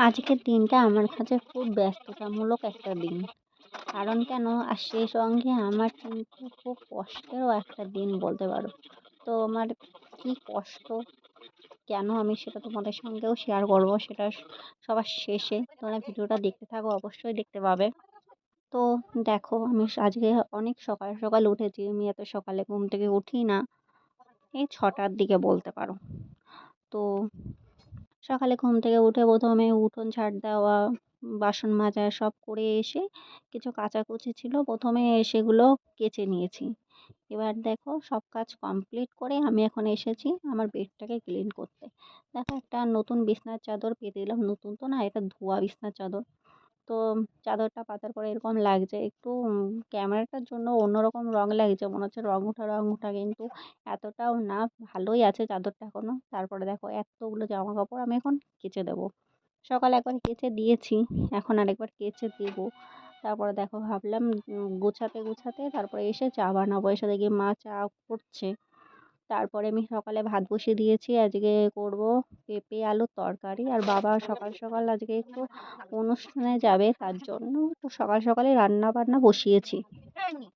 আজকের দিনটা আমার কাছে খুব ব্যস্ততামূলক একটা দিন। কারণ কেন? আর সেই সঙ্গে আমার কিন্তু খুব কষ্টেরও একটা দিন বলতে পারো। তো আমার কি কষ্ট, কেন আমি সেটা তোমাদের সঙ্গেও শেয়ার করব সেটা সবার শেষে। তোমরা ভিডিওটা দেখতে থাকো, অবশ্যই দেখতে পাবে। তো দেখো, আমি আজকে অনেক সকাল, সকাল উঠেছি। আমি এত সকালে ঘুম থেকে উঠি না। এই ৬টার দিকে বলতে পারো। তো সকালে ঘুম থেকে উঠে ১ম এ উঠোন ঝাড় দেওয়া, বাসন মাজা সব করে এসে কিছু কাচাকুচি ছিল, ১ম এ সেগুলো কেচে নিয়েছি। এবার দেখো, সব কাজ কমপ্লিট করে আমি এখন এসেছি আমার বেডটাকে ক্লিন করতে। দেখো, একটা নতুন বিছানার চাদর পেতে দিলাম। নতুন তো না, এটা ধোয়া বিছানার চাদর। তো চাদরটা পাতার পরে এরকম লাগছে একটু, ক্যামেরাটার জন্য অন্যরকম রং লাগছে, মনে হচ্ছে রং উঠা, কিন্তু এতটাও না, ভালোই আছে চাদরটা এখনো। তারপরে দেখো, এতগুলো জামা কাপড় আমি এখন কেচে দেবো। সকালে একবার কেচে দিয়েছি, এখন আরেকবার কেচে দেবো। তারপরে দেখো, ভাবলাম গুছাতে গুছাতে তারপরে এসে চা বানাবো। এসে দেখি মা চা করছে। তারপরে আমি সকালে ভাত বসিয়ে দিয়েছি। আজকে করব পেঁপে আলুর তরকারি। আর বাবা সকাল, সকাল আজকে একটু অনুষ্ঠানে যাবে, তার জন্য একটু সকাল সকালই রান্না বান্না বসিয়েছি।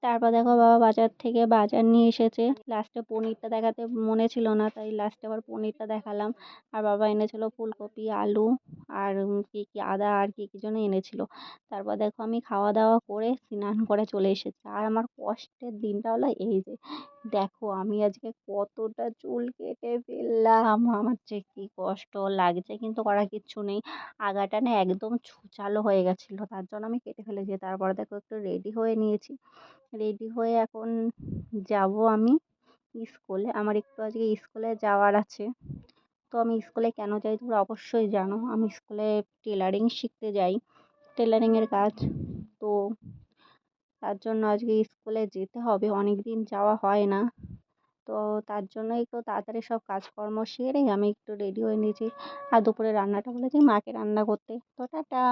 তারপর দেখো, বাবা বাজার থেকে বাজার নিয়ে এসেছে। লাস্টে পনিরটা দেখাতে মনে ছিল না, তাই লাস্টে আবার পনিরটা দেখালাম। আর বাবা এনেছিল ফুলকপি, আলু, আর কি আদা, আর কি যেন এনেছিল। তারপর দেখো, আমি খাওয়া দাওয়া করে স্নান করে চলে এসেছি। আর আমার কষ্টের দিনটা হলো এই যে, দেখো আমি আজকে কতটা চুল কেটে ফেললাম। আমার যে কি কষ্ট লাগছে, কিন্তু করার কিচ্ছু নেই। আগাটা না একদম ছুঁচালো হয়ে গেছিল, তার জন্য আমি কেটে ফেলেছি। তারপরে দেখো, একটু রেডি হয়ে নিয়েছি। রেডি হয়ে এখন যাব আমি স্কুলে। আমার একটু আজকে স্কুলে যাওয়ার আছে। তো আমি স্কুলে কেন যাই তোমরা অবশ্যই জানো। আমি স্কুলে টেলারিং শিখতে যাই, টেলারিংয়ের কাজ। তো তার জন্য আজকে স্কুলে যেতে হবে, অনেক দিন যাওয়া হয় না। তো তার জন্য একটু তাড়াতাড়ি সব কাজকর্ম সেরে আমি একটু রেডি হয়ে নিয়েছি। আর দুপুরে রান্নাটা বলেছি মাকে রান্না করতে। তো টাটা।